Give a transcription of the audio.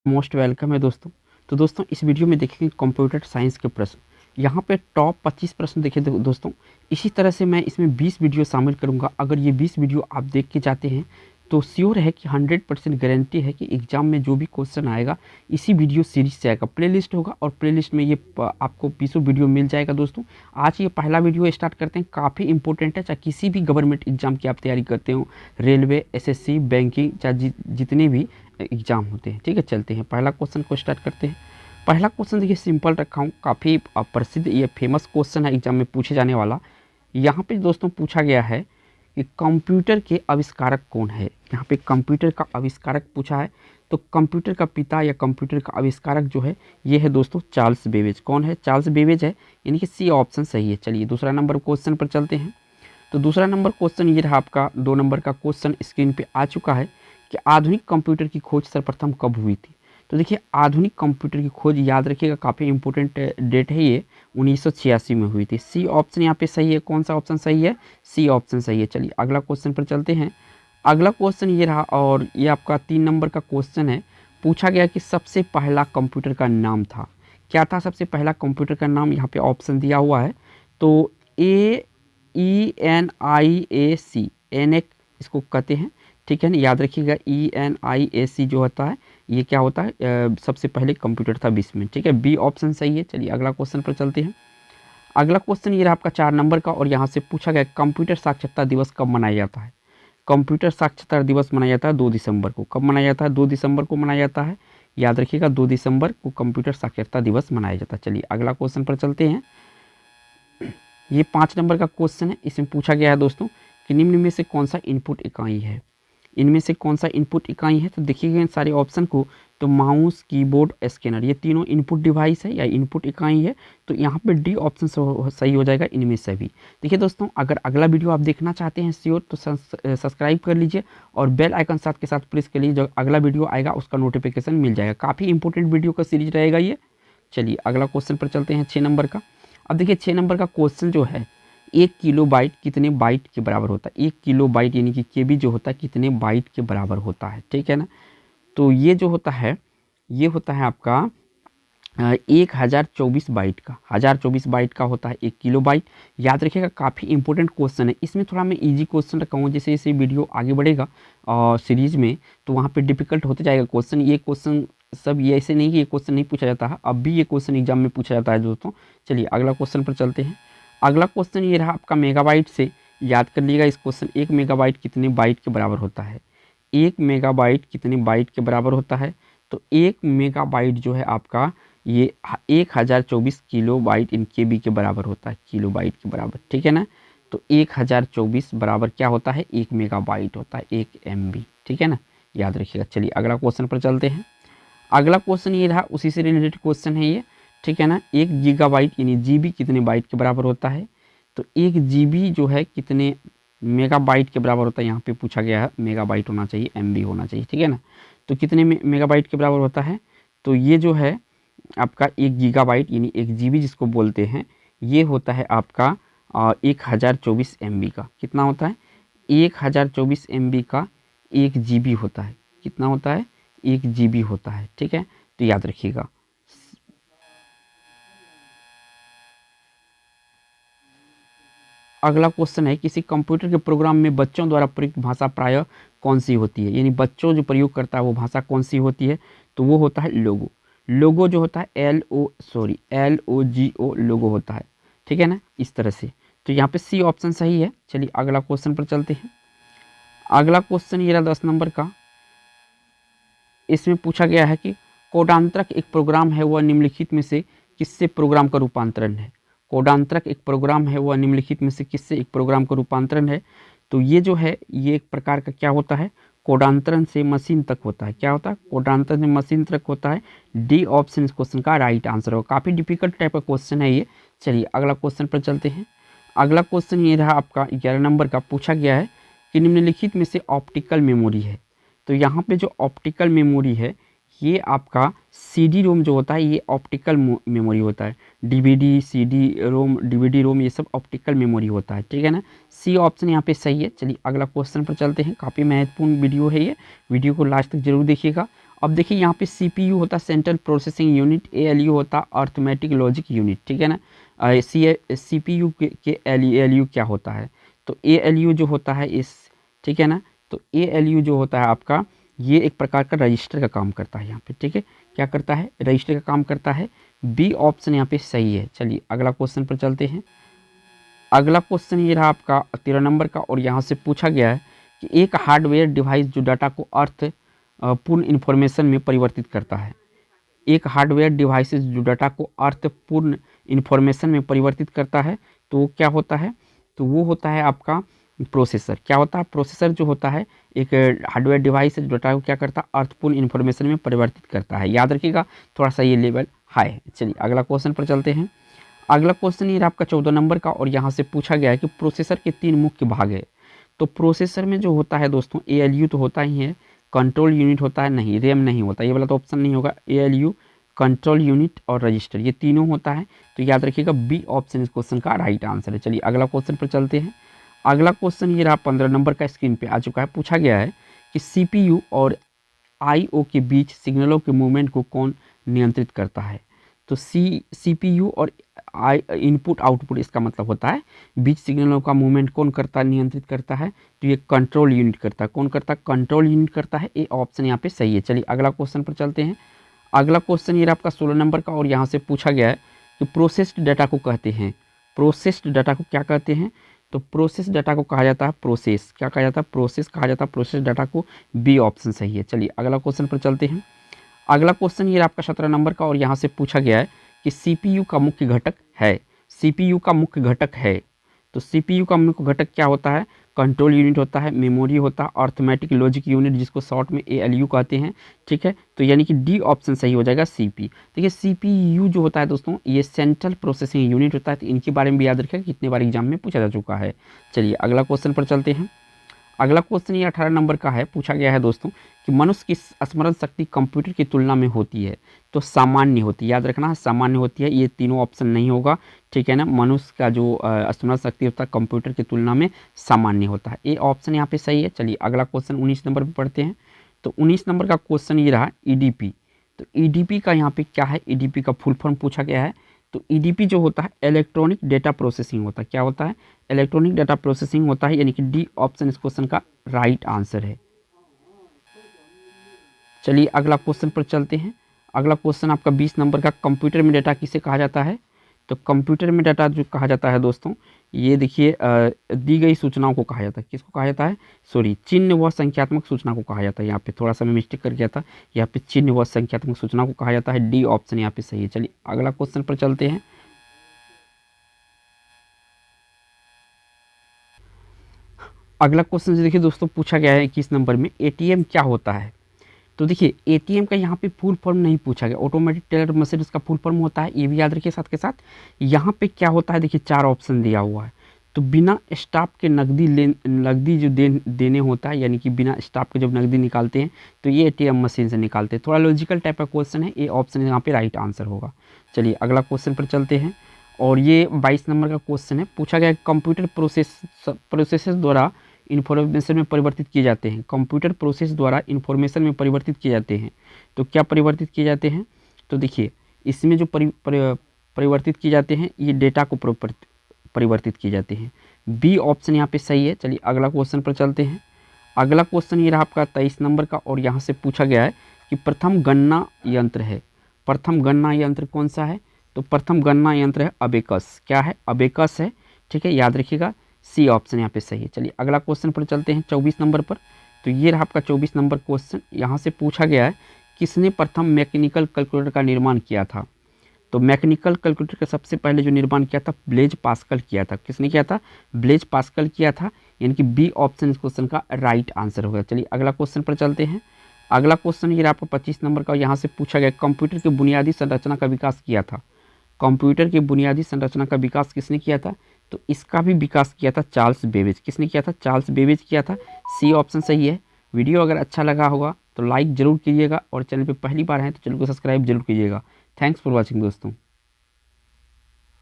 Most welcome है दोस्तों। तो दोस्तों इस वीडियो में देखेंगे कंप्यूटर साइंस के प्रश्न। यहाँ पे टॉप 25 प्रश्न देखे दोस्तों। इसी तरह से मैं इसमें 20 वीडियो शामिल करूँगा। अगर ये 20 वीडियो आप देख के जाते हैं तो श्योर है कि 100% गारंटी है कि एग्जाम में जो भी क्वेश्चन आएगा इसी वीडियो सीरीज से आएगा। प्लेलिस्ट होगा और प्लेलिस्ट में ये आपको 20 वीडियो मिल जाएगा दोस्तों। आज ये पहला वीडियो स्टार्ट करते हैं, काफ़ी इंपॉर्टेंट है। चाहे किसी भी गवर्नमेंट एग्जाम की आप तैयारी करते हो, रेलवे, एसएससी, बैंकिंग, चाहे जितने भी एग्जाम होते हैं। ठीक है, चलते हैं पहला क्वेश्चन को स्टार्ट करते हैं। पहला क्वेश्चन देखिए सिंपल रखा हूँ, काफ़ी प्रसिद्ध ये फेमस क्वेश्चन है एग्जाम में पूछे जाने वाला। यहाँ पे दोस्तों पूछा गया है कि कंप्यूटर के आविष्कारक कौन है। यहाँ पे कंप्यूटर का आविष्कारक पूछा है, तो कंप्यूटर का पिता या कंप्यूटर का आविष्कारक जो है ये है दोस्तों चार्ल्स बेबेज। कौन है? चार्ल्स बेबेज है, यानी कि सी ऑप्शन सही है। चलिए दूसरा नंबर क्वेश्चन पर चलते हैं। तो दूसरा नंबर क्वेश्चन ये रहा आपका, 2 नंबर का क्वेश्चन स्क्रीन पे आ चुका है कि आधुनिक कंप्यूटर की खोज सर्वप्रथम कब हुई थी। तो देखिए आधुनिक कंप्यूटर की खोज याद रखिएगा, काफ़ी इंपॉर्टेंट डेट है ये, 1986 में हुई थी। सी ऑप्शन यहाँ पे सही है। कौन सा ऑप्शन सही है? सी ऑप्शन सही है। चलिए अगला क्वेश्चन पर चलते हैं। अगला क्वेश्चन ये रहा और ये आपका 3 नंबर का क्वेश्चन है। पूछा गया कि सबसे पहला कंप्यूटर का नाम था, क्या था सबसे पहला कंप्यूटर का नाम? यहाँ पे ऑप्शन दिया हुआ है। तो ENIAC, एनएक इसको कहते हैं। ठीक है ना, याद रखिएगा ENIAC जो होता है ये क्या होता है, सबसे पहले कंप्यूटर था विश्व में। ठीक है, बी ऑप्शन सही है। चलिए अगला क्वेश्चन पर चलते हैं। अगला क्वेश्चन ये रहा आपका 4 नंबर का और यहाँ से पूछा गया कंप्यूटर साक्षरता दिवस कब मनाया जाता है। कंप्यूटर साक्षरता दिवस मनाया जाता है 2 दिसंबर को। कब मनाया जाता है? 2 दिसंबर को मनाया जाता है। याद रखिएगा 2 दिसंबर को कंप्यूटर साक्षरता दिवस मनाया जाता है। चलिए अगला क्वेश्चन पर चलते हैं। ये 5 नंबर का क्वेश्चन है। इसमें पूछा गया है दोस्तों कि निम्न में से कौन सा इनपुट इकाई है। इनमें से कौन सा इनपुट इकाई है? तो देखिएगा सारे ऑप्शन को, तो माउस, कीबोर्ड, स्कैनर, ये तीनों इनपुट डिवाइस है या इनपुट इकाई है। तो यहाँ पे डी ऑप्शन सही हो जाएगा इनमें से भी। देखिए दोस्तों अगर अगला वीडियो आप देखना चाहते हैं श्योर तो सब्सक्राइब कर लीजिए और बेल आइकन साथ के साथ प्रेस कर लीजिए, जो अगला वीडियो आएगा उसका नोटिफिकेशन मिल जाएगा। काफ़ी इंपॉर्टेंट वीडियो का सीरीज रहेगा ये। चलिए अगला क्वेश्चन पर चलते हैं 6 नंबर का। अब देखिए 6 नंबर का क्वेश्चन जो है, 1 किलोबाइट कितने बाइट के बराबर होता है। 1 किलोबाइट यानी कि केबी जो होता है कितने बाइट के बराबर होता है। ठीक है ना, तो ये जो होता है ये होता है आपका 1024 बाइट का, 1024 बाइट का होता है 1 किलोबाइट। याद रखिएगा काफ़ी इंपॉर्टेंट क्वेश्चन है। इसमें थोड़ा मैं इजी क्वेश्चन रखा हूँ, जैसे जैसे वीडियो आगे बढ़ेगा और सीरीज में तो वहाँ पे डिफिकल्ट होते जाएगा क्वेश्चन। ये क्वेश्चन सब ये ऐसे नहीं कि ये क्वेश्चन नहीं पूछा जाता है, अब भी ये क्वेश्चन एग्जाम में पूछा जाता है दोस्तों। चलिए अगला क्वेश्चन पर चलते हैं। अगला क्वेश्चन ये रहा आपका मेगाबाइट से। याद कर लीजिएगा इस क्वेश्चन, 1 मेगाबाइट कितने बाइट के बराबर होता है। 1 मेगाबाइट कितने बाइट के बराबर होता है? तो 1 मेगाबाइट जो है आपका ये 1024 किलो बाइट इन केबी के बराबर होता है, किलो बाइट के बराबर। ठीक है ना, तो 1024 बराबर क्या होता है? 1 मेगाबाइट होता है, 1 MB। ठीक है ना, याद रखिएगा। चलिए अगला क्वेश्चन पर चलते हैं। अगला क्वेश्चन ये रहा, उसी से रिलेटेड क्वेश्चन है ये। ठीक है ना, 1 गीगाबाइट यानी जीबी कितने बाइट के बराबर होता है। तो 1 जीबी जो है कितने मेगाबाइट के बराबर होता है। यहाँ पे पूछा गया है, मेगाबाइट होना चाहिए, MB होना चाहिए। ठीक है ना, तो कितने मेगाबाइट के बराबर होता है? तो ये जो है आपका 1 गीगाबाइट यानी 1 जीबी जिसको बोलते हैं, ये होता है आपका 1024 MB का। कितना होता है? 1024 MB का 1 जीबी होता है। कितना होता है? 1 जीबी होता है। ठीक है, तो याद रखिएगा। अगला क्वेश्चन है, किसी कंप्यूटर के प्रोग्राम में बच्चों द्वारा प्रयुक्त भाषा प्रायः कौन सी होती है, यानी बच्चों जो प्रयोग करता है वो भाषा कौन सी होती है। तो वो होता है लोगो। लोगो जो होता है LOGO लोगो होता है। ठीक है ना, इस तरह से। तो यहाँ पे सी ऑप्शन सही है। चलिए अगला क्वेश्चन पर चलते हैं। अगला क्वेश्चन ये रहा 10 नंबर का। इसमें पूछा गया है कि कोडांतरक एक प्रोग्राम है, वह निम्नलिखित में से किससे प्रोग्राम का रूपांतरण है। कोडांतरक एक प्रोग्राम है, वह निम्नलिखित में से किससे एक प्रोग्राम का रूपांतरण है। तो ये जो है ये एक प्रकार का क्या होता है, कोडांतरण से मशीन तक होता है। क्या होता है? कोडांतरण से मशीन तक होता है। डी ऑप्शन इस क्वेश्चन का राइट आंसर होगा। काफ़ी डिफिकल्ट टाइप का क्वेश्चन है ये। चलिए अगला क्वेश्चन पर चलते हैं। अगला क्वेश्चन ये रहा आपका 11 नंबर का। पूछा गया है कि निम्नलिखित में से ऑप्टिकल मेमोरी है। तो यहाँ पे जो ऑप्टिकल मेमोरी है ये आपका CD रोम जो होता है ये ऑप्टिकल मेमोरी होता है। DVD CD रोम, DVD रोम ये सब ऑप्टिकल मेमोरी होता है। ठीक है ना, सी ऑप्शन यहाँ पे सही है। चलिए अगला क्वेश्चन पर चलते हैं। काफ़ी महत्वपूर्ण वीडियो है ये, वीडियो को लास्ट तक जरूर देखिएगा अब देखिए यहाँ पे CPU होता है सेंट्रल प्रोसेसिंग यूनिट, ALU होता अर्थमेटिक लॉजिक यूनिट, ठीक है ना। CPU के ALU क्या होता है, तो ALU जो होता है इस, ठीक है ना, तो ALU जो होता है आपका, ये एक प्रकार का रजिस्टर का काम करता है यहाँ पे, ठीक है, क्या करता है, रजिस्टर का काम करता है। बी ऑप्शन यहाँ पे सही है। चलिए अगला क्वेश्चन पर चलते हैं। अगला क्वेश्चन ये रहा आपका 13 नंबर का, और यहाँ से पूछा गया है कि एक हार्डवेयर डिवाइस जो डाटा को पूर्ण इन्फॉर्मेशन में परिवर्तित करता है। एक हार्डवेयर डिवाइसेस जो डाटा को अर्थपूर्ण इन्फॉर्मेशन में परिवर्तित करता है, तो क्या होता है, तो वो होता है आपका प्रोसेसर। क्या होता है, प्रोसेसर जो होता है एक हार्डवेयर डिवाइस है जो डाटा को क्या करता है, अर्थपूर्ण इन्फॉर्मेशन में परिवर्तित करता है। याद रखिएगा, थोड़ा सा ये लेवल हाई है। चलिए अगला क्वेश्चन पर चलते हैं। अगला क्वेश्चन ये आपका 14 नंबर का, और यहाँ से पूछा गया है कि प्रोसेसर के 3 मुख्य भाग है। तो प्रोसेसर में जो होता है दोस्तों, ALU तो होता ही है, कंट्रोल यूनिट होता है, नहीं रैम नहीं होता, ये वाला तो ऑप्शन नहीं होगा। ALU, कंट्रोल यूनिट और रजिस्टर, ये तीनों होता है। तो याद रखिएगा बी ऑप्शन इस क्वेश्चन का राइट आंसर है। चलिए अगला क्वेश्चन पर चलते हैं। अगला क्वेश्चन ये रहा 15 नंबर का, स्क्रीन पे आ चुका है। पूछा गया है कि CPU और IO के बीच सिग्नलों के मूवमेंट को कौन नियंत्रित करता है। तो CPU और इनपुट आउटपुट, इसका मतलब होता है बीच सिग्नलों का मूवमेंट कौन करता है, नियंत्रित करता है, तो ये कंट्रोल यूनिट करता है। कौन करता है, कंट्रोल यूनिट करता है। ये ऑप्शन यहाँ पे सही है। चलिए अगला क्वेश्चन पर चलते हैं। अगला क्वेश्चन ये आपका 16 नंबर का, और यहाँ से पूछा गया है कि प्रोसेस्ड डाटा को कहते हैं, प्रोसेस्ड डाटा को क्या कहते हैं, तो प्रोसेस डाटा को कहा जाता है प्रोसेस, क्या कहा जाता है, प्रोसेस कहा जाता है प्रोसेस डाटा को। बी ऑप्शन सही है। चलिए अगला क्वेश्चन पर चलते हैं। अगला क्वेश्चन ये आपका 17 नंबर का, और यहाँ से पूछा गया है कि CPU का मुख्य घटक है, CPU का मुख्य घटक है, तो CPU का मुख्य घटक क्या होता है, कंट्रोल यूनिट होता है, मेमोरी होता है, अर्थमेटिक लॉजिक यूनिट जिसको शॉर्ट में ALU कहते हैं, ठीक है। तो यानी कि डी ऑप्शन सही हो जाएगा, CP। देखिए CPU जो होता है दोस्तों, ये सेंट्रल प्रोसेसिंग यूनिट होता है, तो इनके बारे में भी याद रखें, कितने बार एग्जाम में पूछा जा चुका है। चलिए अगला क्वेश्चन पर चलते हैं। अगला क्वेश्चन ये 18 नंबर का है। पूछा गया है दोस्तों कि मनुष्य की स्मरण शक्ति कंप्यूटर की तुलना में होती है, तो सामान्य होती है। याद रखना है, सामान्य होती है, ये तीनों ऑप्शन नहीं होगा, ठीक है ना। मनुष्य का जो स्मरण शक्ति होता है कंप्यूटर की तुलना में सामान्य होता है, ये ऑप्शन यहाँ पे सही है। चलिए अगला क्वेश्चन 19 नंबर पर पढ़ते हैं। तो 19 नंबर का क्वेश्चन ये रहा EDP। तो EDP का यहाँ पे क्या है, EDP का फुल फॉर्म पूछा गया है। तो EDP जो होता है इलेक्ट्रॉनिक डेटा प्रोसेसिंग होता है। क्या होता है, इलेक्ट्रॉनिक डाटा प्रोसेसिंग होता है, यानी कि डी ऑप्शन इस क्वेश्चन का राइट आंसर है। चलिए अगला क्वेश्चन पर चलते हैं। अगला क्वेश्चन आपका 20 नंबर का, कंप्यूटर में डाटा किसे कहा जाता है। तो कंप्यूटर में डाटा जो कहा जाता है दोस्तों, ये देखिए दी गई सूचनाओं को कहा जाता है। किसको कहा जाता है, सॉरी, चिन्ह व संख्यात्मक सूचना को कहा जाता है। यहाँ पे थोड़ा सा मैं मिस्टेक कर गया था, यहाँ पे चिन्ह व संख्यात्मक सूचना को कहा जाता है। डी ऑप्शन यहाँ पे सही है। चलिए अगला क्वेश्चन पर चलते हैं। अगला क्वेश्चन देखिए दोस्तों, पूछा गया है 21 नंबर में, ATM क्या होता है। तो देखिए ATM का यहाँ पे फुल फॉर्म नहीं पूछा गया, ऑटोमेटिक टेलर मशीन इसका फुल फॉर्म होता है, ये भी याद रखिए। साथ के साथ यहाँ पे क्या होता है, देखिए 4 ऑप्शन दिया हुआ है। तो बिना स्टाफ के नकदी जो देने होता है, यानी कि बिना स्टाफ के जब नकदी निकालते हैं तो ये ATM मशीन से निकालते हैं। थोड़ा लॉजिकल टाइप का क्वेश्चन है, ये ऑप्शन यहाँ पे राइट आंसर होगा। चलिए अगला क्वेश्चन पर चलते हैं, और ये 22 नंबर का क्वेश्चन है। पूछा गया कंप्यूटर प्रोसेस द्वारा इन्फॉर्मेशन में परिवर्तित किए जाते हैं, कंप्यूटर प्रोसेस द्वारा इन्फॉर्मेशन में परिवर्तित किए जाते हैं। तो क्या परिवर्तित किए जाते हैं, तो देखिए इसमें जो परिवर्तित किए जाते हैं, ये डेटा को परिवर्तित किए जाते हैं। बी ऑप्शन यहाँ पे सही है। चलिए अगला क्वेश्चन पर चलते हैं। अगला क्वेश्चन ये रहा आपका 23 नंबर का, और यहाँ से पूछा गया है कि प्रथम गणना यंत्र है, प्रथम गणना यंत्र कौन सा है। तो प्रथम गणना यंत्र है अबेकस। क्या है, अबेकस है, ठीक है, याद रखिएगा। सी ऑप्शन यहाँ पे सही है। चलिए अगला क्वेश्चन पर चलते हैं 24 नंबर पर। तो ये रहा आपका 24 नंबर क्वेश्चन। यहाँ से पूछा गया है किसने प्रथम मैकेनिकल कैलकुलेटर का निर्माण किया था। तो मैकेनिकल कैलकुलेटर का सबसे पहले जो निर्माण किया था ब्लेज पास्कल किया था। किसने किया था, ब्लेज पास्कल किया था, यानी कि बी ऑप्शन इस क्वेश्चन का राइट आंसर होगा। चलिए अगला क्वेश्चन पर चलते हैं। अगला क्वेश्चन ये आपका 25 नंबर का, यहाँ से पूछा गया कंप्यूटर की बुनियादी संरचना का विकास किया था। कंप्यूटर की बुनियादी संरचना का विकास किसने किया था, तो इसका भी विकास किया था चार्ल्स बेबेज। किसने किया था, चार्ल्स बेबेज किया था। सी ऑप्शन सही है। वीडियो अगर अच्छा लगा होगा तो लाइक ज़रूर कीजिएगा, और चैनल पे पहली बार हैं तो चैनल को सब्सक्राइब जरूर कीजिएगा। थैंक्स फॉर वॉचिंग दोस्तों।